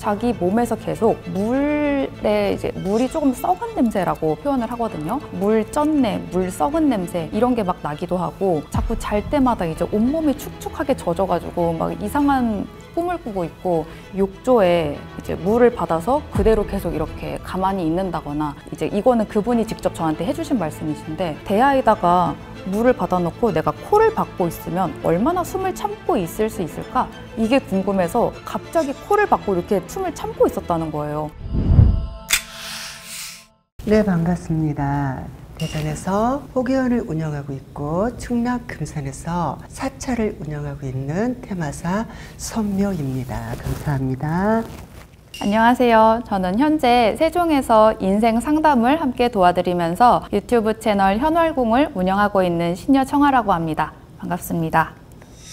자기 몸에서 계속 물에 이제 물이 조금 썩은 냄새라고 표현을 하거든요. 물 쩐내, 물 썩은 냄새 이런 게 막 나기도 하고 자꾸 잘 때마다 이제 온몸이 축축하게 젖어가지고 막 이상한 꿈을 꾸고 있고 욕조에 이제 물을 받아서 그대로 계속 이렇게 가만히 있는다거나 이제 이거는 그분이 직접 저한테 해주신 말씀이신데 대야에다가 물을 받아놓고 내가 코를 박고 있으면 얼마나 숨을 참고 있을 수 있을까? 이게 궁금해서 갑자기 코를 박고 이렇게 숨을 참고 있었다는 거예요. 네, 반갑습니다. 대전에서 호기원을 운영하고 있고 충남 금산에서 사찰을 운영하고 있는 테마사 선묘입니다. 감사합니다. 안녕하세요. 저는 현재 세종에서 인생 상담을 함께 도와드리면서 유튜브 채널 현월궁을 운영하고 있는 신여청아라고 합니다. 반갑습니다.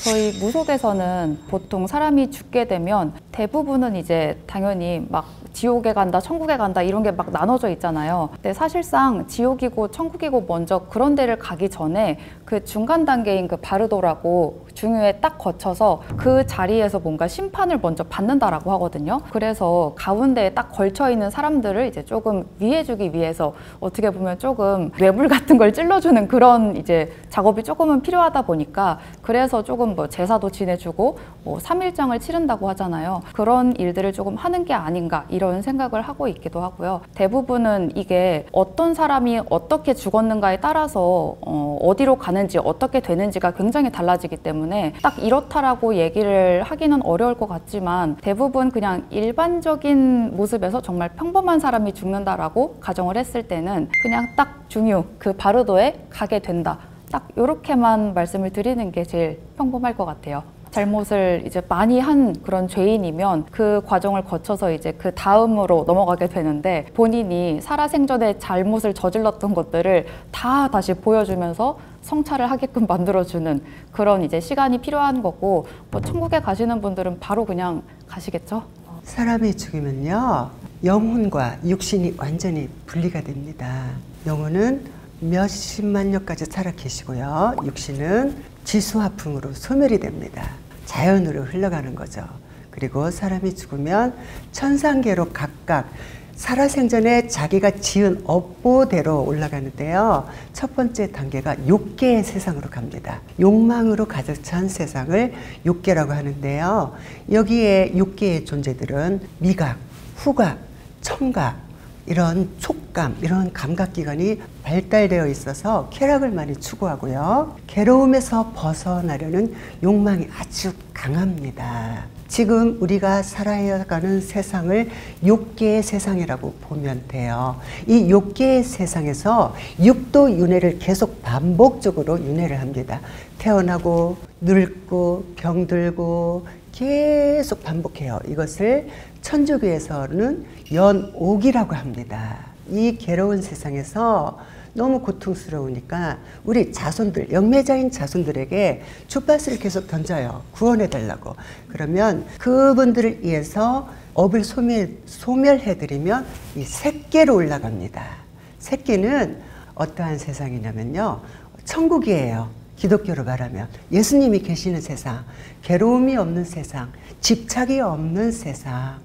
저희 무속에서는 보통 사람이 죽게 되면 대부분은 이제 당연히 막 지옥에 간다, 천국에 간다 이런 게 막 나눠져 있잖아요. 근데 사실상 지옥이고 천국이고 먼저 그런 데를 가기 전에 그 중간 단계인 그 바르도라고 중유에 딱 거쳐서 그 자리에서 뭔가 심판을 먼저 받는다라고 하거든요. 그래서 가운데에 딱 걸쳐 있는 사람들을 이제 조금 위해주기 위해서 어떻게 보면 조금 뇌물 같은 걸 찔러주는 그런 이제 작업이 조금은 필요하다 보니까 그래서 조금 뭐 제사도 지내주고 뭐 3일장을 치른다고 하잖아요. 그런 일들을 조금 하는 게 아닌가 이런 생각을 하고 있기도 하고요. 대부분은 이게 어떤 사람이 어떻게 죽었는가에 따라서 어디로 가는지 어떻게 되는지가 굉장히 달라지기 때문에 딱 이렇다라고 얘기를 하기는 어려울 것 같지만 대부분 그냥 일반적인 모습에서 정말 평범한 사람이 죽는다라고 가정을 했을 때는 그냥 딱 중유 그 바르도에 가게 된다. 딱 이렇게만 말씀을 드리는 게 제일 평범할 것 같아요. 잘못을 이제 많이 한 그런 죄인이면 그 과정을 거쳐서 이제 그 다음으로 넘어가게 되는데 본인이 살아생전에 잘못을 저질렀던 것들을 다 다시 보여주면서 성찰을 하게끔 만들어주는 그런 이제 시간이 필요한 거고 뭐 천국에 가시는 분들은 바로 그냥 가시겠죠? 사람이 죽으면요 영혼과 육신이 완전히 분리가 됩니다. 영혼은 몇십만 년까지 살아 계시고요. 육신은 지수화풍으로 소멸이 됩니다. 자연으로 흘러가는 거죠. 그리고 사람이 죽으면 천상계로 각각 살아생전에 자기가 지은 업보대로 올라가는데요. 첫 번째 단계가 욕계의 세상으로 갑니다. 욕망으로 가득 찬 세상을 욕계라고 하는데요. 여기에 욕계의 존재들은 미각, 후각, 청각 이런 촉감, 이런 감각기관이 발달되어 있어서 쾌락을 많이 추구하고요. 괴로움에서 벗어나려는 욕망이 아주 강합니다. 지금 우리가 살아가는 세상을 욕계의 세상이라고 보면 돼요. 이 욕계의 세상에서 육도 윤회를 계속 반복적으로 윤회를 합니다. 태어나고 늙고 병들고 계속 반복해요. 이것을 천주교에서는 연옥이라고 합니다. 이 괴로운 세상에서 너무 고통스러우니까 우리 자손들, 영매자인 자손들에게 주-밭을 계속 던져요. 구원해달라고. 그러면 그분들을 위해서 업을 소멸해드리면 이 색계로 올라갑니다. 색계는 어떠한 세상이냐면요. 천국이에요. 기독교로 말하면 예수님이 계시는 세상, 괴로움이 없는 세상, 집착이 없는 세상,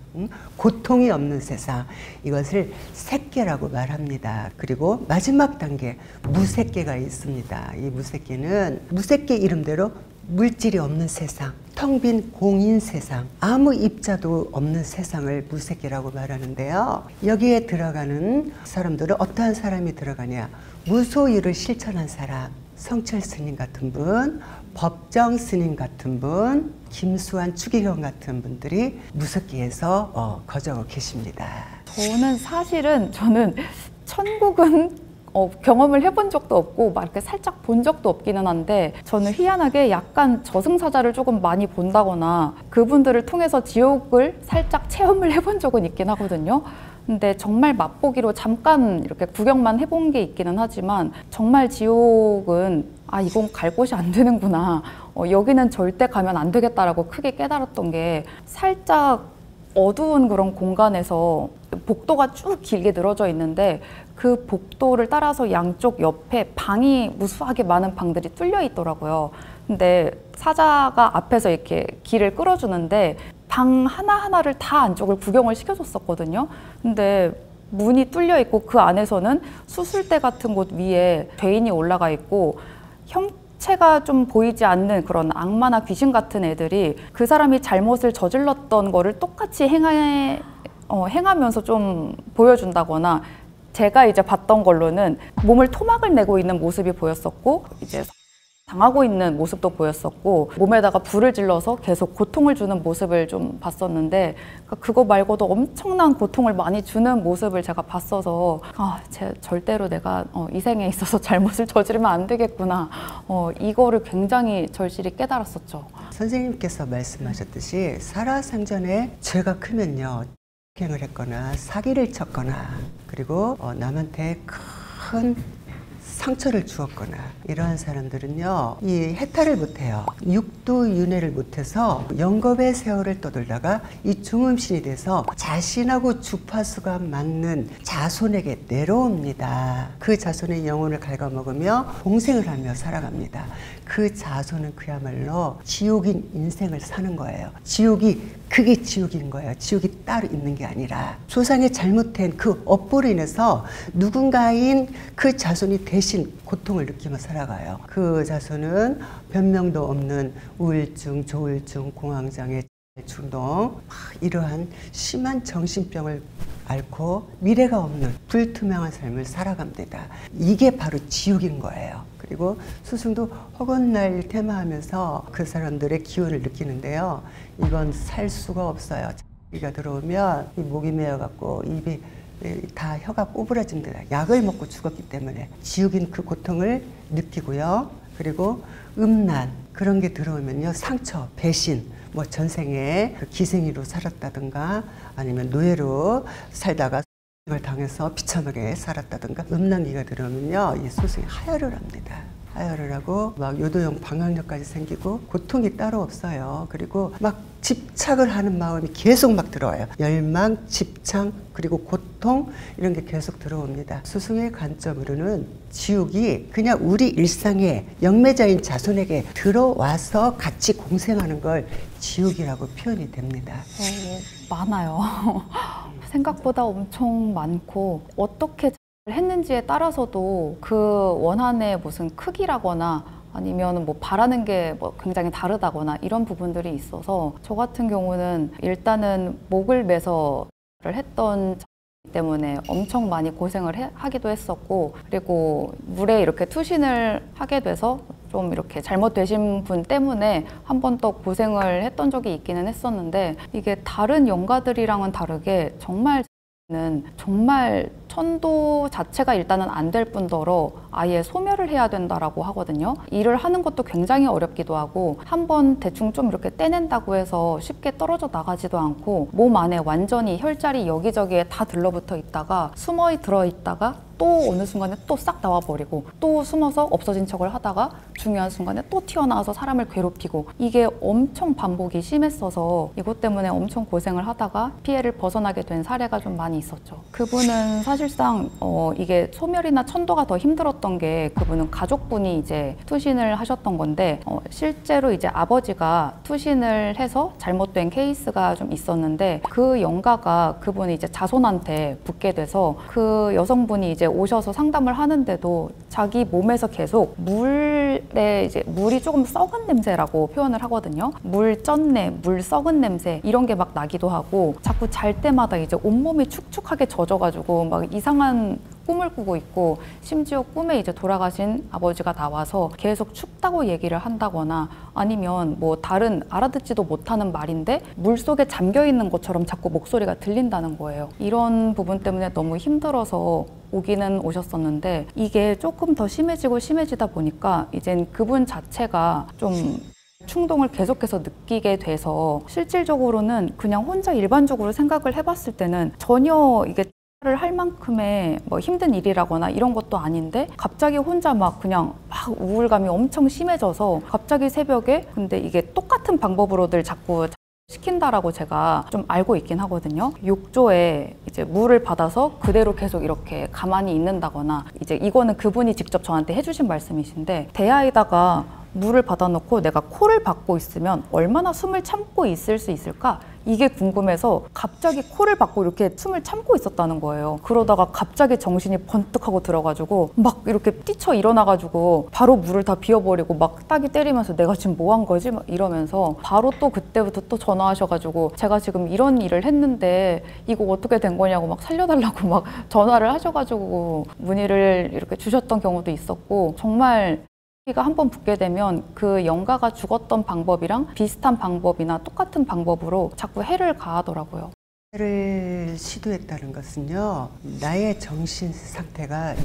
고통이 없는 세상, 이것을 색계라고 말합니다. 그리고 마지막 단계 무색계가 있습니다. 이 무색계는 무색계 이름대로 물질이 없는 세상, 텅 빈 공인 세상, 아무 입자도 없는 세상을 무색계라고 말하는데요. 여기에 들어가는 사람들은 어떠한 사람이 들어가냐? 무소유를 실천한 사람, 성철 스님 같은 분, 법정 스님 같은 분, 김수환 추기경 같은 분들이 무속기에서 거저고 계십니다. 저는 천국은 경험을 해본 적도 없고 막 이렇게 살짝 본 적도 없기는 한데 저는 희한하게 약간 저승사자를 조금 많이 본다거나 그분들을 통해서 지옥을 살짝 체험을 해본 적은 있긴 하거든요. 근데 정말 맛보기로 잠깐 이렇게 구경만 해본 게 있기는 하지만 정말 지옥은 이건 갈 곳이 안 되는구나. 여기는 절대 가면 안 되겠다라고 크게 깨달았던 게 살짝 어두운 그런 공간에서 복도가 쭉 길게 늘어져 있는데 그 복도를 따라서 양쪽 옆에 방이 무수하게 많은 방들이 뚫려 있더라고요. 근데 사자가 앞에서 이렇게 길을 끌어주는데 방 하나하나를 다 안쪽을 구경을 시켜줬었거든요. 근데 문이 뚫려 있고 그 안에서는 수술대 같은 곳 위에 죄인이 올라가 있고 형체가 좀 보이지 않는 그런 악마나 귀신 같은 애들이 그 사람이 잘못을 저질렀던 거를 똑같이 행하면서 좀 보여준다거나, 제가 이제 봤던 걸로는 몸을 토막을 내고 있는 모습이 보였었고, 이제 당하고 있는 모습도 보였었고, 몸에다가 불을 질러서 계속 고통을 주는 모습을 좀 봤었는데, 그거 말고도 엄청난 고통을 많이 주는 모습을 제가 봤어서 절대로 내가 이 생에 있어서 잘못을 저지르면 안 되겠구나, 이거를 굉장히 절실히 깨달았었죠. 선생님께서 말씀하셨듯이 살아생전에 죄가 크면요, 폭행을 했거나 사기를 쳤거나, 그리고 남한테 큰 상처를 주었거나, 이러한 사람들은요, 이 해탈을 못해요. 육도윤회를 못해서 영겁의 세월을 떠돌다가 이 중음신이 돼서 자신하고 주파수가 맞는 자손에게 내려옵니다. 그 자손의 영혼을 갉아먹으며 공생을 하며 살아갑니다. 그 자손은 그야말로 지옥인 인생을 사는 거예요. 그게 지옥인 거예요. 지옥이 따로 있는 게 아니라 조상의 잘못된 그 업보로 인해서 누군가인 그 자손이 대신 고통을 느끼며 살아가요. 그 자손은 변명도 없는 우울증, 조울증, 공황장애, 중독, 이러한 심한 정신병을 앓고 미래가 없는 불투명한 삶을 살아갑니다. 이게 바로 지옥인 거예요. 그리고 스승도 허건날 테마하면서 그 사람들의 기운을 느끼는데요. 이건 살 수가 없어요. 자기가 들어오면 이 목이 메어갖고 입이 다 혀가 꼬부라진다. 약을 먹고 죽었기 때문에 지옥인 그 고통을 느끼고요. 그리고 음란 그런 게 들어오면요, 상처, 배신, 뭐 전생에 기생이로 살았다든가 아니면 노예로 살다가 을 당해서 비참하게 살았다든가, 음란기가 들어오면요, 이 소승이 하혈을 합니다. 하혈을 하고 막 요도형 방광염까지 생기고 고통이 따로 없어요. 그리고 막 집착을 하는 마음이 계속 막 들어와요. 열망, 집착, 그리고 고통, 이런 게 계속 들어옵니다. 스승의 관점으로는 지옥이 그냥 우리 일상에 영매자인 자손에게 들어와서 같이 공생하는 걸 지옥이라고 표현이 됩니다. 많아요. 생각보다 엄청 많고, 어떻게 했는지에 따라서도 그 원한의 무슨 크기라거나 아니면 뭐 바라는 게 뭐 굉장히 다르다거나 이런 부분들이 있어서, 저 같은 경우는 일단은 목을 매서 했던 때문에 엄청 많이 고생을 하기도 했었고, 그리고 물에 이렇게 투신을 하게 돼서 좀 이렇게 잘못되신 분 때문에 한 번 더 고생을 했던 적이 있기는 했었는데, 이게 다른 영가들이랑은 다르게 정말 천도 자체가 일단은 안 될 뿐더러 아예 소멸을 해야 된다라고 하거든요. 일을 하는 것도 굉장히 어렵기도 하고, 한번 대충 좀 이렇게 떼낸다고 해서 쉽게 떨어져 나가지도 않고, 몸 안에 완전히 혈자리 여기저기에 다 들러붙어 있다가 숨어 들어 있다가 또 어느 순간에 또 싹 나와버리고, 또 숨어서 없어진 척을 하다가 중요한 순간에 또 튀어나와서 사람을 괴롭히고, 이게 엄청 반복이 심했어서 이것 때문에 엄청 고생을 하다가 피해를 벗어나게 된 사례가 좀 많이 있었죠. 그분은 사실상 이게 소멸이나 천도가 더 힘들었던 게, 그분은 가족분이 이제 투신을 하셨던 건데, 실제로 이제 아버지가 투신을 해서 잘못된 케이스가 좀 있었는데, 그 영가가 그분이 이제 자손한테 붙게 돼서 그 여성분이 이제 오셔서 상담을 하는데도 자기 몸에서 계속 물이 조금 썩은 냄새라고 표현을 하거든요. 물 쩐내, 물 썩은 냄새, 이런 게 막 나기도 하고, 자꾸 잘 때마다 이제 온몸이 축축하게 젖어가지고 막 이상한 꿈을 꾸고 있고, 심지어 꿈에 이제 돌아가신 아버지가 나와서 계속 춥다고 얘기를 한다거나, 아니면 뭐 다른 알아듣지도 못하는 말인데 물속에 잠겨 있는 것처럼 자꾸 목소리가 들린다는 거예요. 이런 부분 때문에 너무 힘들어서 오기는 오셨었는데, 이게 조금 더 심해지다 보니까 이젠 그분 자체가 좀 충동을 계속해서 느끼게 돼서, 실질적으로는 그냥 혼자 일반적으로 생각을 해봤을 때는 전혀 이게 할 만큼의 뭐 힘든 일이라거나 이런 것도 아닌데, 갑자기 혼자 막 그냥 막 우울감이 엄청 심해져서 갑자기 새벽에, 근데 이게 똑같은 방법으로들 자꾸 시킨다라고 제가 좀 알고 있긴 하거든요. 욕조에 이제 물을 받아서 그대로 계속 이렇게 가만히 있는다거나, 이제 이거는 그분이 직접 저한테 해주신 말씀이신데, 대야에다가 물을 받아놓고 내가 코를 박고 있으면 얼마나 숨을 참고 있을 수 있을까? 이게 궁금해서 갑자기 코를 박고 이렇게 숨을 참고 있었다는 거예요. 그러다가 갑자기 정신이 번뜩하고 들어가지고 막 이렇게 뛰쳐 일어나가지고 바로 물을 다 비워버리고 막 따기 때리면서 내가 지금 뭐 한 거지? 막 이러면서 바로 또 그때부터 또 전화하셔가지고 제가 지금 이런 일을 했는데 이거 어떻게 된 거냐고 막 살려달라고 막 전화를 하셔가지고 문의를 이렇게 주셨던 경우도 있었고, 정말 피가 한 번 붓게 되면 그 영가가 죽었던 방법이랑 비슷한 방법이나 똑같은 방법으로 자꾸 해를 가하더라고요. 해를 시도했다는 것은요, 나의 정신 상태가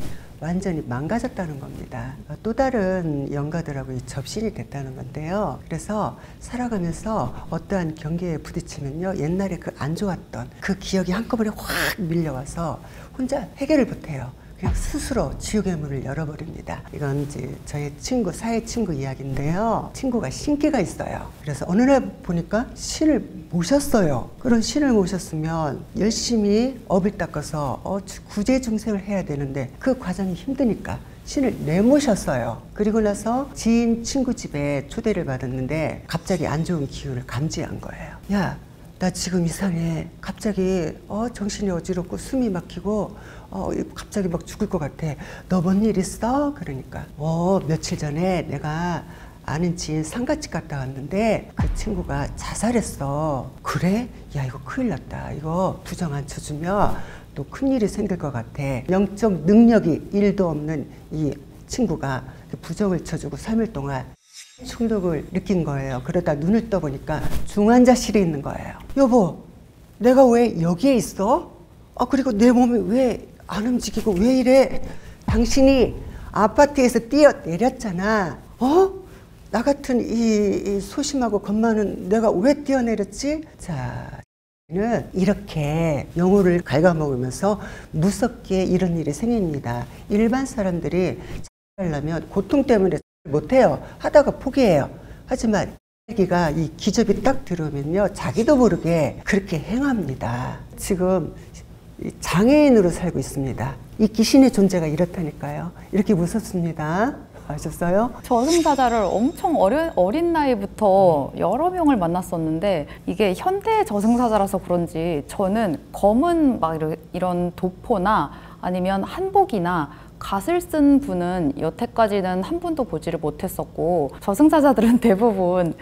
완전히 망가졌다는 겁니다. 또 다른 영가들하고 접신이 됐다는 건데요. 그래서 살아가면서 어떠한 경계에 부딪히면요, 옛날에 그 안 좋았던 그 기억이 한꺼번에 확 밀려와서 혼자 해결을 못해요. 그냥 스스로 지옥의 문을 열어버립니다. 이건 이제 저의 친구, 사회 친구 이야기인데요. 친구가 신기가 있어요. 그래서 어느 날 보니까 신을 모셨어요. 그런 신을 모셨으면 열심히 업을 닦아서 구제중생을 해야 되는데 그 과정이 힘드니까 신을 내모셨어요. 그리고 나서 지인 친구 집에 초대를 받았는데 갑자기 안 좋은 기운을 감지한 거예요. 야, 나 지금 이상해. 갑자기 정신이 어지럽고 숨이 막히고 갑자기 막 죽을 것 같아. 너 뭔 일 있어? 그러니까 며칠 전에 내가 아는 지인 상가집 갔다 왔는데 그 친구가 자살했어. 그래? 야, 이거 큰일 났다. 이거 부정 안 쳐주면 또 큰일이 생길 것 같아. 영적 능력이 1도 없는 이 친구가 부정을 쳐주고 3일 동안 충격을 느낀 거예요. 그러다 눈을 떠보니까 중환자실에 있는 거예요. 여보, 내가 왜 여기에 있어? 그리고 내 몸이 왜 안 움직이고 왜 이래? 당신이 아파트에서 뛰어내렸잖아. 나 같은 이 소심하고 겁 많은 내가 왜 뛰어내렸지? 자, 이렇게 영혼을 갉아먹으면서 무섭게 이런 일이 생깁니다. 일반 사람들이 하려면 고통 때문에 못해요. 하다가 포기해요. 하지만 자기가 이 기접이 딱 들어오면요, 자기도 모르게 그렇게 행합니다. 지금 장애인으로 살고 있습니다. 이 귀신의 존재가 이렇다니까요. 이렇게 무섭습니다. 아셨어요? 저승사자를 엄청 어린 나이부터 여러 명을 만났었는데, 이게 현대 저승사자라서 그런지 저는 검은 막 이런 도포나 아니면 한복이나 갓을 쓴 분은 여태까지는 한 분도 보지를 못했었고, 저승사자들은 대부분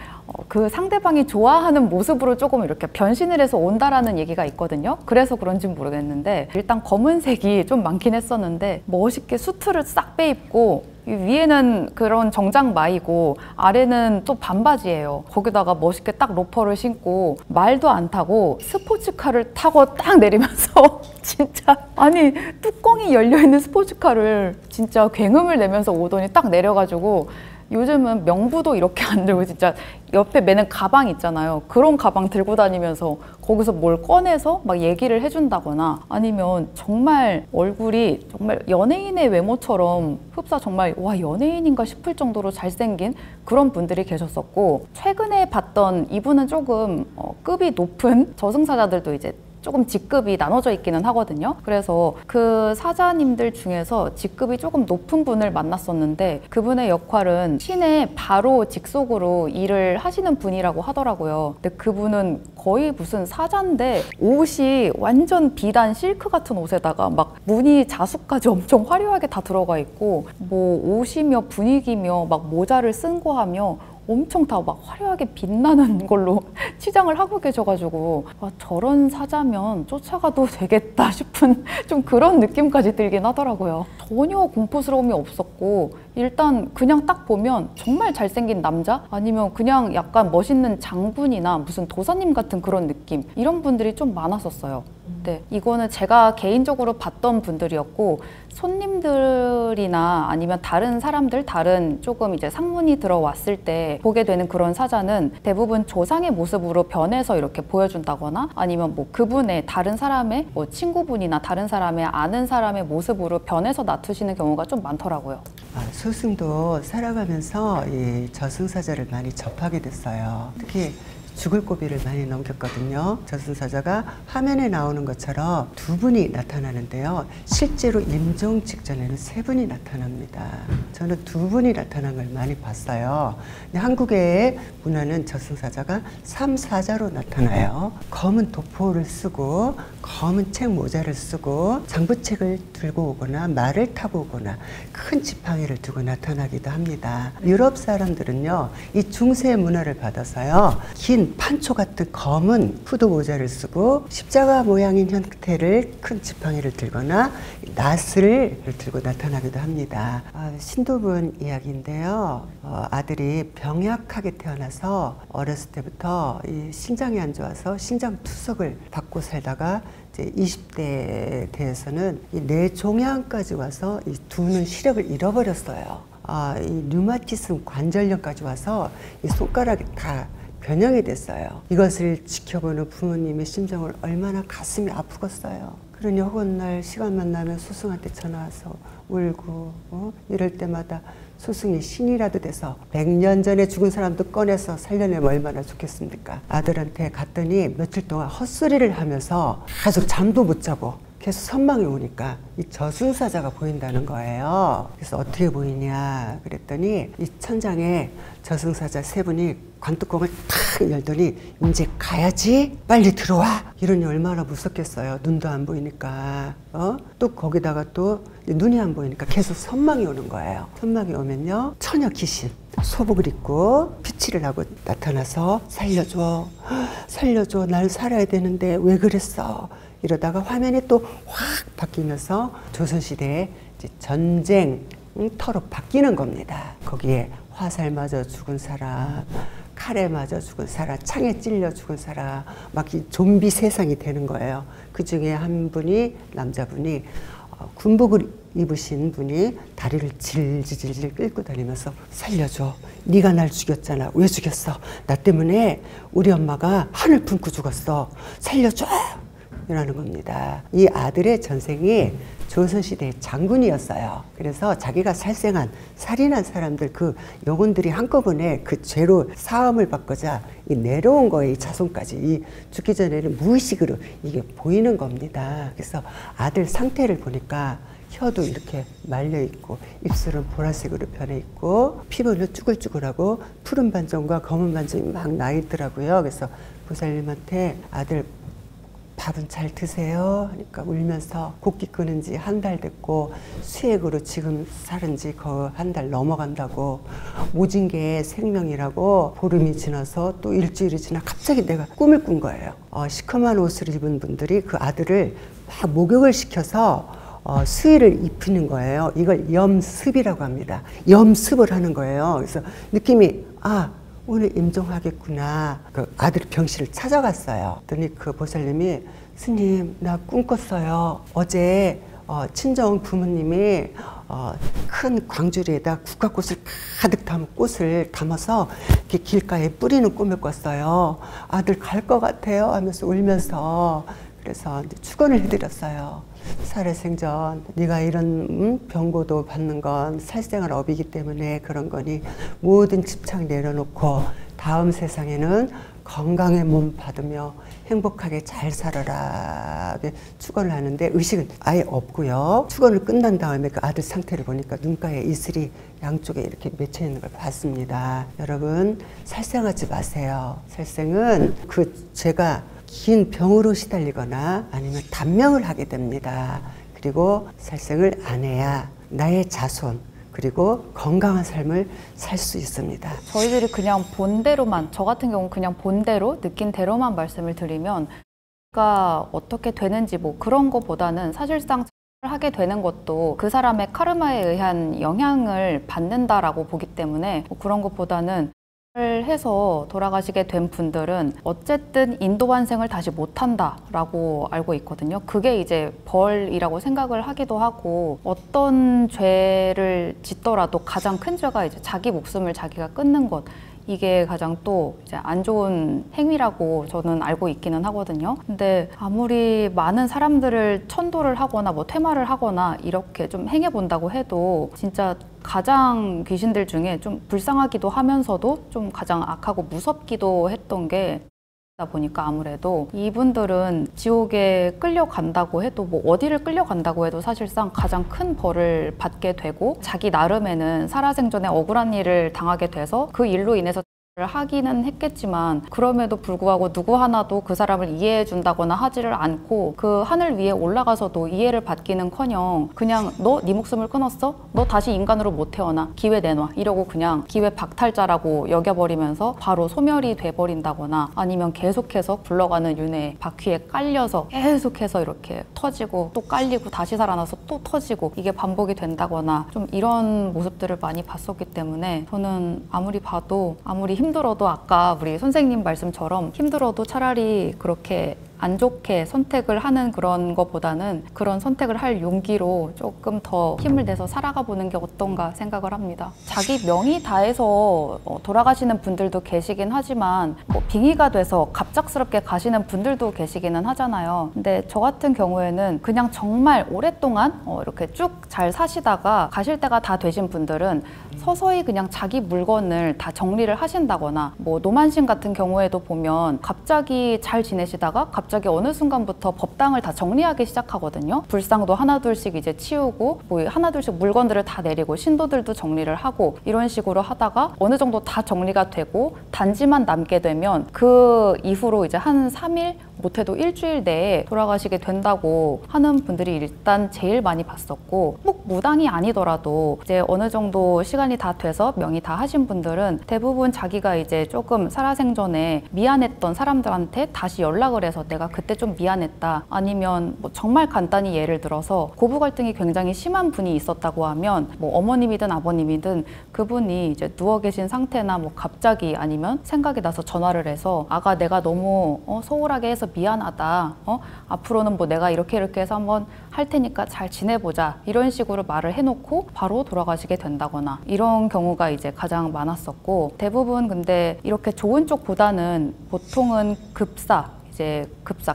그 상대방이 좋아하는 모습으로 조금 이렇게 변신을 해서 온다라는 얘기가 있거든요. 그래서 그런지는 모르겠는데, 일단 검은색이 좀 많긴 했었는데 멋있게 수트를 싹 빼입고 위에는 그런 정장 마이고 아래는 또 반바지예요. 거기다가 멋있게 딱 로퍼를 신고 말도 안 타고 스포츠카를 타고 딱 내리면서 진짜, 아니 뚜껑이 열려있는 스포츠카를 진짜 굉음을 내면서 오더니 딱 내려가지고, 요즘은 명부도 이렇게 안 들고 진짜 옆에 매는 가방 있잖아요. 그런 가방 들고 다니면서 거기서 뭘 꺼내서 막 얘기를 해준다거나, 아니면 정말 얼굴이 정말 연예인의 외모처럼 흡사, 정말 와 연예인인가 싶을 정도로 잘생긴 그런 분들이 계셨었고, 최근에 봤던 이분은 조금 급이 높은 저승사자들도 이제 조금 직급이 나눠져 있기는 하거든요. 그래서 그 사자님들 중에서 직급이 조금 높은 분을 만났었는데, 그분의 역할은 신의 바로 직속으로 일을 하시는 분이라고 하더라고요. 근데 그분은 거의 무슨 사자인데 옷이 완전 비단 실크 같은 옷에다가 막 무늬 자수까지 엄청 화려하게 다 들어가 있고, 뭐 옷이며 분위기며 막 모자를 쓴 거 하며 엄청 다 막 화려하게 빛나는 걸로 치장을 하고 계셔가지고, 저런 사자면 쫓아가도 되겠다 싶은 좀 그런 느낌까지 들긴 하더라고요. 전혀 공포스러움이 없었고, 일단 그냥 딱 보면 정말 잘생긴 남자, 아니면 그냥 약간 멋있는 장군이나 무슨 도사님 같은 그런 느낌, 이런 분들이 좀 많았었어요. 네, 이거는 제가 개인적으로 봤던 분들이었고, 손님들이나 아니면 다른 사람들, 다른 조금 이제 상문이 들어왔을 때 보게 되는 그런 사자는 대부분 조상의 모습으로 변해서 이렇게 보여준다거나, 아니면 뭐 그분의 다른 사람의 뭐 친구분이나 다른 사람의 아는 사람의 모습으로 변해서 나투시는 경우가 좀 많더라고요. 스승도 살아가면서 이 저승사자를 많이 접하게 됐어요. 특히 죽을 고비를 많이 넘겼거든요. 저승사자가 화면에 나오는 것처럼 두 분이 나타나는데요. 실제로 임종 직전에는 세 분이 나타납니다. 저는 두 분이 나타난 걸 많이 봤어요. 근데 한국의 문화는 저승사자가 3, 4자로 나타나요. 검은 도포를 쓰고 검은 책 모자를 쓰고 장부책을 들고 오거나 말을 타고 오거나 큰 지팡이를 두고 나타나기도 합니다. 유럽 사람들은요, 이 중세 문화를 받아서요, 긴 판초 같은 검은 후드 모자를 쓰고 십자가 모양인 형태를 큰 지팡이를 들거나 낫을 들고 나타나기도 합니다. 신도분 이야기인데요. 아들이 병약하게 태어나서 어렸을 때부터 이 신장이 안 좋아서 신장 투석을 받고 살다가 이제 20대에 대해서는 이 뇌종양까지 와서 이 두 눈 시력을 잃어버렸어요. 이 류마티즘 관절염까지 와서 이 손가락이 다 변형이 됐어요. 이것을 지켜보는 부모님의 심정을 얼마나 가슴이 아프겠어요. 그러니 허구날 시간만 나면 스승한테 전화와서 울고 이럴 때마다 스승이 신이라도 돼서 100년 전에 죽은 사람도 꺼내서 살려내면 얼마나 좋겠습니까? 아들한테 갔더니 며칠 동안 헛소리를 하면서 계속 잠도 못 자고 계속 선망이 오니까 이 저승사자가 보인다는 거예요. 그래서 어떻게 보이냐 그랬더니 이 천장에 저승사자 세 분이 관뚜껑을 탁 열더니 이제 가야지 빨리 들어와 이러니 얼마나 무섭겠어요. 눈도 안 보이니까 또 거기다가 또 눈이 안 보이니까 계속 선망이 오는 거예요. 선망이 오면요 처녀 귀신 소복을 입고 피치를 하고 나타나서 살려줘 살려줘 날 살아야 되는데 왜 그랬어 이러다가 화면이 또 확 바뀌면서 조선시대에 이제 전쟁터로 바뀌는 겁니다. 거기에 화살 맞아 죽은 사람, 칼에 맞아 죽은 사람, 창에 찔려 죽은 사람, 막 이 좀비 세상이 되는 거예요. 그 중에 한 분이, 남자분이 군복을 입으신 분이 다리를 질질질 끌고 다니면서 살려줘. 네가 날 죽였잖아. 왜 죽였어? 나 때문에 우리 엄마가 하늘 품고 죽었어. 살려줘. 이라는 겁니다. 이 아들의 전생이 조선시대의 장군이었어요. 그래서 자기가 살인한 사람들 그 영혼들이 한꺼번에 그 죄로 사함을 받고자 내려온 거예요. 이 자손까지. 이 죽기 전에는 무의식으로 이게 보이는 겁니다. 그래서 아들 상태를 보니까 혀도 이렇게 말려 있고 입술은 보라색으로 변해 있고 피부는 쭈글쭈글하고 푸른 반점과 검은 반점이 막 나 있더라고요. 그래서 보살님한테 아들 밥은 잘 드세요? 하니까 울면서 곡기 끊은 지 한 달 됐고 수액으로 지금 살은 지 거의 한 달 넘어간다고 모진 게 생명이라고 보름이 지나서 또 일주일이 지나 갑자기 내가 꿈을 꾼 거예요. 시커먼 옷을 입은 분들이 그 아들을 막 목욕을 시켜서 수의를 입히는 거예요. 이걸 염습이라고 합니다. 염습을 하는 거예요. 그래서 느낌이 오늘 임종하겠구나. 그 아들 병실을 찾아갔어요. 그랬더니 그 보살님이 스님 나 꿈 꿨어요. 어제 친정 부모님이 큰 광주리에다 국화꽃을 가득 담은 꽃을 담아서 이렇게 길가에 뿌리는 꿈을 꿨어요. 아들 갈 것 같아요 하면서 울면서 그래서 이제 축원을 해드렸어요. 살해생전 네가 이런 병고도 받는 건 살생할 업이기 때문에 그런 거니 모든 집착 내려놓고 다음 세상에는 건강의 몸 받으며 행복하게 잘 살아라 축원을 하는데 의식은 아예 없고요. 축원을 끝난 다음에 그 아들 상태를 보니까 눈가에 이슬이 양쪽에 이렇게 맺혀 있는 걸 봤습니다. 여러분 살생하지 마세요. 살생은 그 죄가 긴 병으로 시달리거나 아니면 단명을 하게 됩니다. 그리고 살생을 안 해야 나의 자손 그리고 건강한 삶을 살 수 있습니다. 저희들이 그냥 본대로만, 저 같은 경우는 그냥 본대로 느낀 대로만 말씀을 드리면 가 어떻게 되는지 뭐 그런 거보다는 사실상 하게 되는 것도 그 사람의 카르마에 의한 영향을 받는다라고 보기 때문에 뭐 그런 것보다는 해서 돌아가시게 된 분들은 어쨌든 인도환생을 다시 못한다라고 알고 있거든요. 그게 이제 벌이라고 생각을 하기도 하고 어떤 죄를 짓더라도 가장 큰 죄가 이제 자기 목숨을 자기가 끊는 것 이게 가장 또 이제 안 좋은 행위라고 저는 알고 있기는 하거든요. 근데 아무리 많은 사람들을 천도를 하거나 뭐 퇴마를 하거나 이렇게 좀 행해본다고 해도 진짜 가장 귀신들 중에 좀 불쌍하기도 하면서도 좀 가장 악하고 무섭기도 했던 게 보니까 아무래도 이분들은 지옥에 끌려간다고 해도 뭐 어디를 끌려간다고 해도 사실상 가장 큰 벌을 받게 되고 자기 나름에는 살아생전에 억울한 일을 당하게 돼서 그 일로 인해서 하기는 했겠지만 그럼에도 불구하고 누구 하나도 그 사람을 이해해 준다거나 하지를 않고 그 하늘 위에 올라가서도 이해를 받기는커녕 그냥 너 네 목숨을 끊었어? 너 다시 인간으로 못 태어나? 기회 내놔 이러고 그냥 기회 박탈자라고 여겨버리면서 바로 소멸이 돼버린다거나 아니면 계속해서 굴러가는 윤회 바퀴에 깔려서 계속해서 이렇게 터지고 또 깔리고 다시 살아나서 또 터지고 이게 반복이 된다거나 좀 이런 모습들을 많이 봤었기 때문에 저는 아무리 봐도 아무리 힘들어도 아까 우리 선생님 말씀처럼 힘들어도 차라리 그렇게 안 좋게 선택을 하는 그런 것보다는 그런 선택을 할 용기로 조금 더 힘을 내서 살아가 보는 게 어떤가 생각을 합니다. 자기 명이 다해서 돌아가시는 분들도 계시긴 하지만 뭐 빙의가 돼서 갑작스럽게 가시는 분들도 계시기는 하잖아요. 근데 저 같은 경우에는 그냥 정말 오랫동안 이렇게 쭉 잘 사시다가 가실 때가 다 되신 분들은 서서히 그냥 자기 물건을 다 정리를 하신다거나 뭐 노만신 같은 경우에도 보면 갑자기 잘 지내시다가 갑자기 어느 순간부터 법당을 다 정리하기 시작하거든요. 불상도 하나둘씩 이제 치우고 뭐 하나둘씩 물건들을 다 내리고 신도들도 정리를 하고 이런 식으로 하다가 어느 정도 다 정리가 되고 단지만 남게 되면 그 이후로 이제 한 3일 못해도 일주일 내에 돌아가시게 된다고 하는 분들이 일단 제일 많이 봤었고 꼭 무당이 아니더라도 이제 어느 정도 시간이 다 돼서 명의 다 하신 분들은 대부분 자기가 이제 조금 살아생전에 미안했던 사람들한테 다시 연락을 해서 내가 그때 좀 미안했다 아니면 뭐 정말 간단히 예를 들어서 고부 갈등이 굉장히 심한 분이 있었다고 하면 뭐 어머님이든 아버님이든 그분이 이제 누워 계신 상태나 뭐 갑자기 아니면 생각이 나서 전화를 해서 아가 내가 너무 소홀하게 해서 미안하다. 앞으로는 뭐 내가 이렇게 해서 한번 할 테니까 잘 지내보자. 이런 식으로 말을 해놓고 바로 돌아가시게 된다거나 이런 경우가 이제 가장 많았었고 대부분 근데 이렇게 좋은 쪽보다는 보통은 급사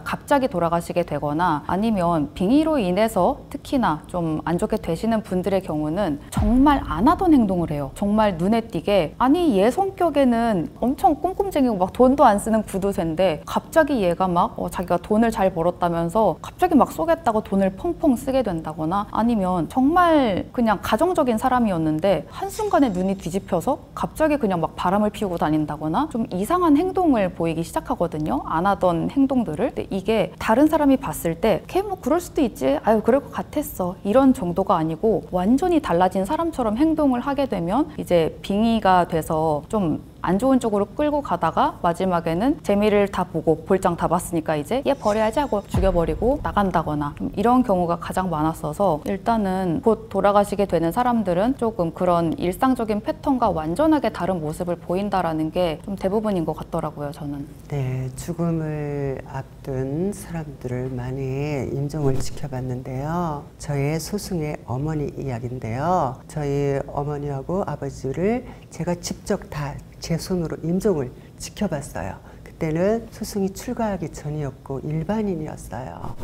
갑자기 돌아가시게 되거나 아니면 빙의로 인해서 특히나 좀 안 좋게 되시는 분들의 경우는 정말 안 하던 행동을 해요. 정말 눈에 띄게 아니 얘 성격에는 엄청 꼼꼼쟁이고 막 돈도 안 쓰는 구두쇠인데 갑자기 얘가 막 자기가 돈을 잘 벌었다면서 갑자기 막 쏘겠다고 돈을 펑펑 쓰게 된다거나 아니면 정말 그냥 가정적인 사람이었는데 한순간에 눈이 뒤집혀서 갑자기 그냥 막 바람을 피우고 다닌다거나 좀 이상한 행동을 보이기 시작하거든요. 안 하던 행동들을. 근데 이게 다른 사람이 봤을 때 걔 뭐 그럴 수도 있지 아유 그럴 것 같았어 이런 정도가 아니고 완전히 달라진 사람처럼 행동을 하게 되면 이제 빙의가 돼서 좀 안 좋은 쪽으로 끌고 가다가 마지막에는 재미를 다 보고 볼장 다 봤으니까 이제 얘 버려야지 하고 죽여버리고 나간다거나 좀 이런 경우가 가장 많았어서 일단은 곧 돌아가시게 되는 사람들은 조금 그런 일상적인 패턴과 완전하게 다른 모습을 보인다라는 게 좀 대부분인 것 같더라고요, 저는. 네, 죽음을 앞둔 사람들을 많이 임종을 지켜봤는데요. 저의 소승의 어머니 이야기인데요. 저희 어머니하고 아버지를 제가 직접 다 제 손으로 임종을 지켜봤어요. 그때는 소승이 출가하기 전이었고 일반인이었어요.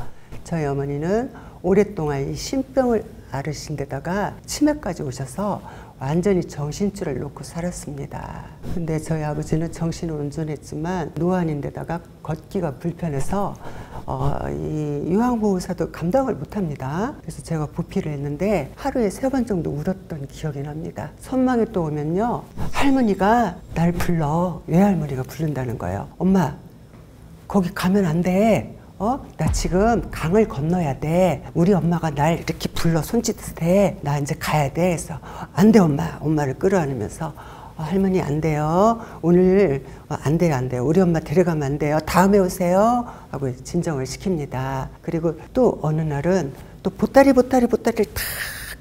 저희 어머니는 오랫동안 이 신병을 앓으신 데다가 치매까지 오셔서 완전히 정신줄을 놓고 살았습니다. 근데 저희 아버지는 정신은 온전했지만 노안인데다가 걷기가 불편해서 이 요양보호사도 감당을 못합니다. 그래서 제가 부피를 했는데 하루에 3번 정도 울었던 기억이 납니다. 선망이 또 오면요, 할머니가 날 불러. 외할머니가 부른다는 거예요. 엄마, 거기 가면 안 돼. 나 지금 강을 건너야 돼. 우리 엄마가 날 이렇게 불러 손짓을 해. 나 이제 가야 돼. 그래서 안 돼, 엄마를 끌어안으면서 할머니 안 돼요. 오늘 안 돼요. 우리 엄마 데려가면 안 돼요. 다음에 오세요. 하고 진정을 시킵니다. 그리고 또 어느 날은 또 보따리를 다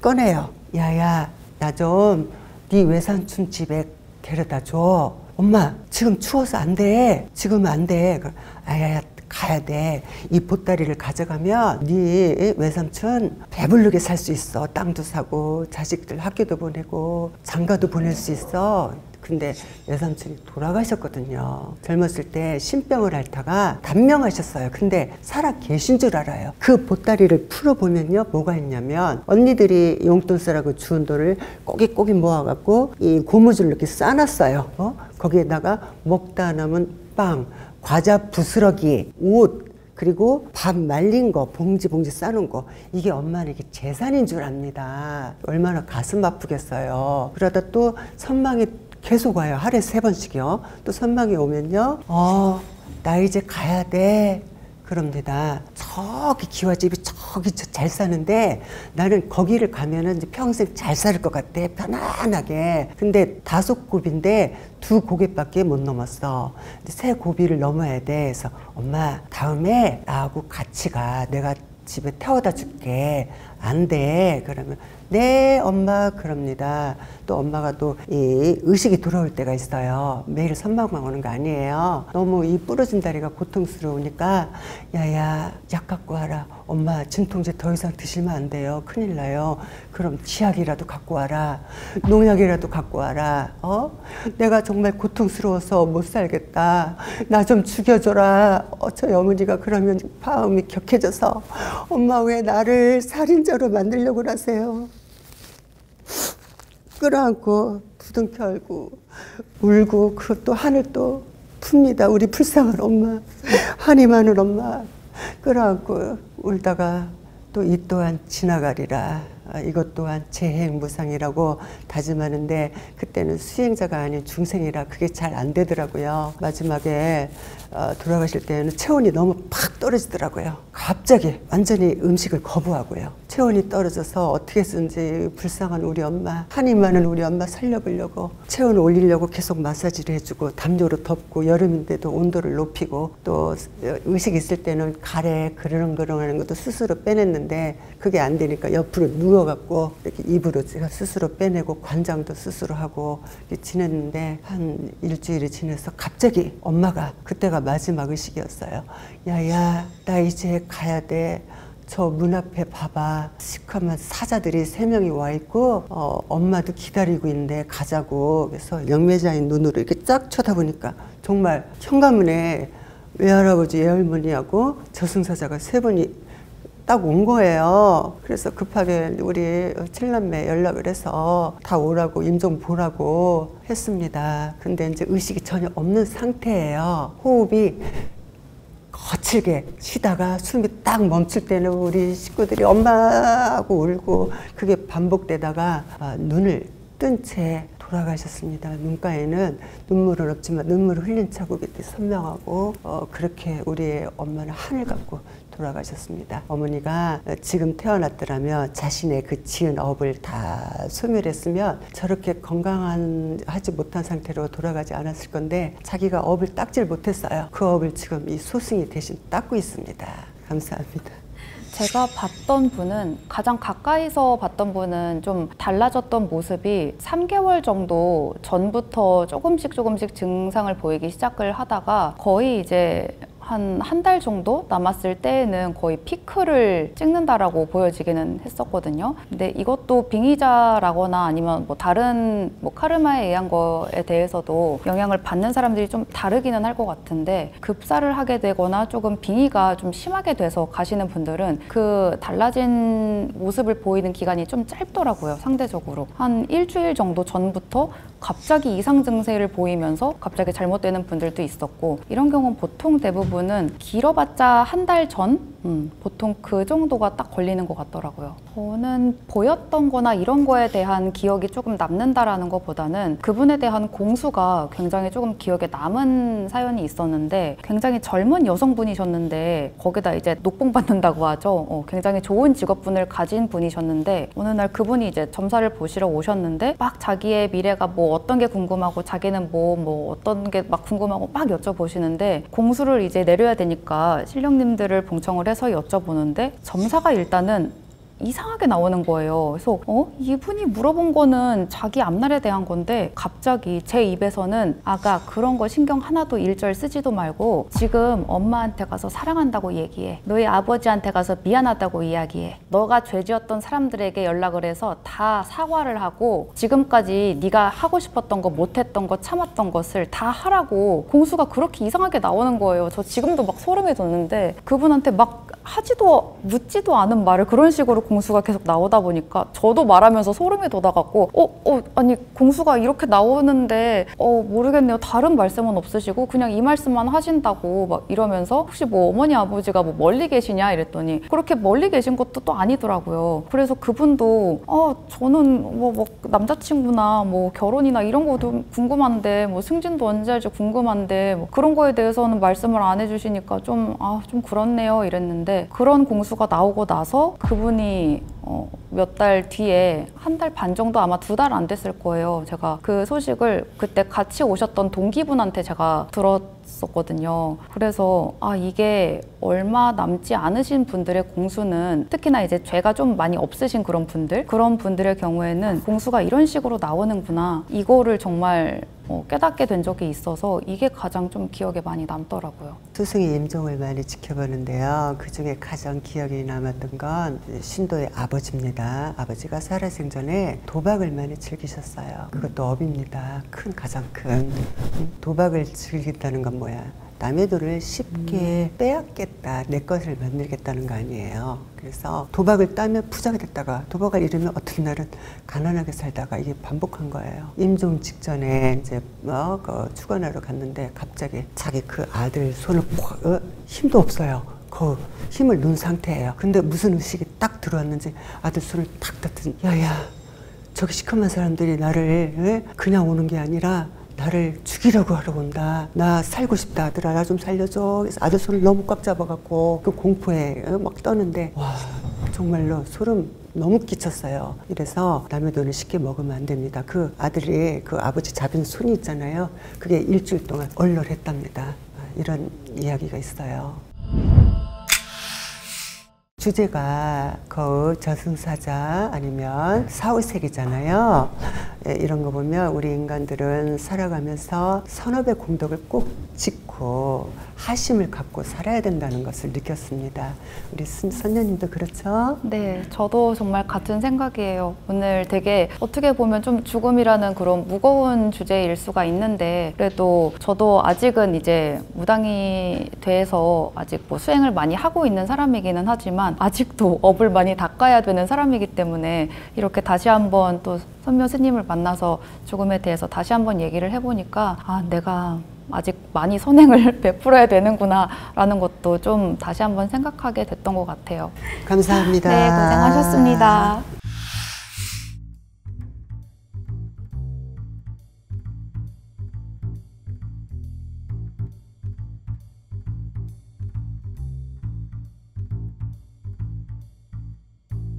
꺼내요. 야야, 나 좀 네 외삼촌 집에 데려다 줘. 엄마, 지금 추워서 안 돼. 지금 안 돼. 아야야, 가야 돼. 이 보따리를 가져가면 네 외삼촌 배부르게 살 수 있어. 땅도 사고 자식들 학교도 보내고 장가도 보낼 수 있어. 근데 외삼촌이 돌아가셨거든요. 젊었을 때 신병을 앓다가 단명하셨어요. 근데 살아 계신 줄 알아요. 그 보따리를 풀어보면요, 뭐가 있냐면 언니들이 용돈 쓰라고 주운 돈을 꼬깃꼬깃 모아갖고 이 고무줄로 이렇게 싸놨어요. 거기에다가 먹다 남은 빵, 과자 부스러기, 옷, 그리고 밥 말린 거, 봉지 싸놓은 거, 이게 엄마는 이게 재산인 줄 압니다. 얼마나 가슴 아프겠어요. 그러다 또 선망이 계속 와요. 하루에 3번씩이요. 또 선망이 오면요, 나 이제 가야 돼. 그럽니다. 저기 기와집이 저기 잘 사는데 나는 거기를 가면은 이제 평생 잘 살 것 같아. 편안하게. 근데 5곱인데 2고개밖에 못 넘었어. 근데 3고비를 넘어야 돼. 그래서 엄마 다음에 나하고 같이 가. 내가 집에 태워다 줄게. 안 돼. 그러면 네 엄마 그럽니다. 또 엄마가 또 이 의식이 돌아올 때가 있어요. 매일 선망만 오는 거 아니에요. 너무 이 부러진 다리가 고통스러우니까 야야 약 갖고 와라. 엄마 진통제 더 이상 드시면 안 돼요. 큰일 나요. 그럼 치약이라도 갖고 와라. 농약이라도 갖고 와라. 내가 정말 고통스러워서 못 살겠다. 나 좀 죽여줘라. 저희 어머니가 그러면 마음이 격해져서 엄마 왜 나를 살인자로 만들려고 하세요. 끌어안고 부둥켜 안고 울고 그것도 한을 또 풉니다. 우리 불쌍한 엄마, 한이 많은 엄마 끌어안고 울다가 또 이 또한 지나가리라. 이것 또한 재해무상이라고 다짐하는데 그때는 수행자가 아닌 중생이라 그게 잘 안 되더라고요. 마지막에 돌아가실 때는 체온이 너무 팍 떨어지더라고요. 갑자기 완전히 음식을 거부하고요. 체온이 떨어져서 어떻게든지 불쌍한 우리 엄마, 한이 많은 우리 엄마 살려보려고 체온을 올리려고 계속 마사지를 해주고 담요로 덮고 여름인데도 온도를 높이고 또 의식 있을 때는 가래 그러렁그렁 하는 것도 스스로 빼냈는데 그게 안 되니까 옆으로 누워갖고 이렇게 입으로 제가 스스로 빼내고 관장도 스스로 하고 이렇게 지냈는데 한 일주일이 지나서 갑자기 엄마가 그때가 마지막 의식이었어요. 야야 나 이제 가야 돼. 저 문 앞에 봐봐. 시커먼 사자들이 3명이 와 있고 엄마도 기다리고 있는데 가자고. 그래서 영매자인 눈으로 이렇게 쫙 쳐다보니까 정말 현관문에 외할아버지 외할머니하고 저승사자가 3분이 딱 온 거예요. 그래서 급하게 우리 7남매 연락을 해서 다 오라고 임종 보라고 했습니다. 근데 이제 의식이 전혀 없는 상태예요. 호흡이 거칠게 쉬다가 숨이 딱 멈출 때는 우리 식구들이 엄마 하고 울고 그게 반복되다가 눈을 뜬 채 돌아가셨습니다. 눈가에는 눈물은 없지만 눈물을 흘린 자국이 선명하고 그렇게 우리의 엄마는 한을 갖고 돌아가셨습니다. 어머니가 지금 태어났더라면 자신의 그 지은 업을 다 소멸했으면 저렇게 건강하지 못한 상태로 돌아가지 않았을 건데 자기가 업을 닦질 못했어요. 그 업을 지금 이 소승이 대신 닦고 있습니다. 감사합니다. 제가 봤던 분은 가장 가까이서 봤던 분은 좀 달라졌던 모습이 3개월 정도 전부터 조금씩 증상을 보이기 시작을 하다가 거의 이제 한 달 정도 남았을 때에는 거의 피크를 찍는다라고 보여지기는 했었거든요. 근데 이것도 빙의자라거나 아니면 뭐 다른 뭐 카르마에 의한 거에 대해서도 영향을 받는 사람들이 좀 다르기는 할 것 같은데 급사를 하게 되거나 조금 빙의가 좀 심하게 돼서 가시는 분들은 그 달라진 모습을 보이는 기간이 좀 짧더라고요. 상대적으로 한 일주일 정도 전부터 갑자기 이상 증세를 보이면서 갑자기 잘못되는 분들도 있었고 이런 경우는 보통 대부분은 길어봤자 한 달 전? 보통 그 정도가 딱 걸리는 것 같더라고요. 저는 보였던 거나 이런 거에 대한 기억이 조금 남는다라는 것보다는 그분에 대한 공수가 굉장히 조금 기억에 남은 사연이 있었는데 굉장히 젊은 여성분이셨는데 거기다 이제 녹봉 받는다고 하죠. 굉장히 좋은 직업분을 가진 분이셨는데 어느 날 그분이 이제 점사를 보시러 오셨는데 막 자기의 미래가 뭐 어떤 게 궁금하고 자기는 뭐 어떤 게 막 궁금하고 막 여쭤보시는데 공수를 이제 내려야 되니까 신령님들을 봉청을 해서 여쭤보는데 점사가 일단은 이상하게 나오는 거예요. 그래서 이분이 물어본 거는 자기 앞날에 대한 건데 갑자기 제 입에서는 아가 그런 거 신경 하나도 일절 쓰지도 말고 지금 엄마한테 가서 사랑한다고 얘기해. 너희 아버지한테 가서 미안하다고 이야기해. 너가 죄 지었던 사람들에게 연락을 해서 다 사과를 하고 지금까지 네가 하고 싶었던 거 못했던 거 참았던 것을 다 하라고 공수가 그렇게 이상하게 나오는 거예요. 저 지금도 막 소름이 돋는데 그분한테 막 하지도 묻지도 않은 말을 그런 식으로 공수가 계속 나오다 보니까 저도 말하면서 소름이 돋아갖고 아니 공수가 이렇게 나오는데 모르겠네요. 다른 말씀은 없으시고 그냥 이 말씀만 하신다고 막 이러면서 혹시 뭐 어머니 아버지가 뭐 멀리 계시냐 이랬더니 그렇게 멀리 계신 것도 또 아니더라고요. 그래서 그분도 저는 뭐 남자친구나 뭐 결혼이나 이런 것도 궁금한데 뭐 승진도 언제 할지 궁금한데 뭐 그런 거에 대해서는 말씀을 안 해주시니까 좀 그렇네요 이랬는데 그런 공수가 나오고 나서 그분이 몇 달 뒤에 한 달 반 정도 아마 2달 안 됐을 거예요. 제가 그 소식을 그때 같이 오셨던 동기분한테 제가 들었었거든요. 그래서 이게 얼마 남지 않으신 분들의 공수는 특히나 이제 죄가 좀 많이 없으신 그런 분들의 경우에는 공수가 이런 식으로 나오는구나. 이거를 정말 깨닫게 된 적이 있어서 이게 가장 좀 기억에 많이 남더라고요. 스승의 임종을 많이 지켜보는데요. 그중에 가장 기억에 남았던 건 신도의 아버지입니다. 아버지가 살아생전에 도박을 많이 즐기셨어요. 그것도 업입니다. 가장 큰 도박을 즐긴다는 건 뭐야? 남의 돈을 쉽게 빼앗겠다, 내 것을 만들겠다는 거 아니에요. 그래서 도박을 따면 부자가 됐다가 도박을 잃으면 어떤 날은 가난하게 살다가 이게 반복한 거예요. 임종 직전에 이제 축원하러 갔는데 갑자기 자기 그 아들 손을 힘도 없어요. 힘을 놓은 상태예요. 근데 무슨 의식이 딱 들어왔는지 아들 손을 탁 닿더니 야야 저기 시커먼 사람들이 나를 그냥 오는 게 아니라 나를 죽이려고 하러 온다. 나 살고 싶다 아들아 나 좀 살려줘. 그래서 아들 손을 너무 꽉 잡아갖고 그 공포에 막 떠는데 와 정말로 소름 너무 끼쳤어요. 이래서 남의 돈을 쉽게 먹으면 안 됩니다. 그 아들이 그 아버지 잡은 손이 있잖아요. 그게 일주일 동안 얼얼했답니다. 이런 이야기가 있어요. 주제가 거의 저승사자 아니면 사후세계잖아요. 이런 거 보면 우리 인간들은 살아가면서 선업의 공덕을 꼭 짓고 하심을 갖고 살아야 된다는 것을 느꼈습니다. 우리 선녀님도 그렇죠? 네, 저도 정말 같은 생각이에요. 오늘 되게 어떻게 보면 좀 죽음이라는 그런 무거운 주제일 수가 있는데 그래도 저도 아직은 이제 무당이 돼서 아직 뭐 수행을 많이 하고 있는 사람이기는 하지만 아직도 업을 많이 닦아야 되는 사람이기 때문에 이렇게 다시 한번 또 선묘 스님을 만나서 죽음에 대해서 다시 한번 얘기를 해보니까 내가 아직 많이 선행을 베풀어야 되는구나 라는 것도 좀 다시 한번 생각하게 됐던 것 같아요. 감사합니다. 네, 고생하셨습니다.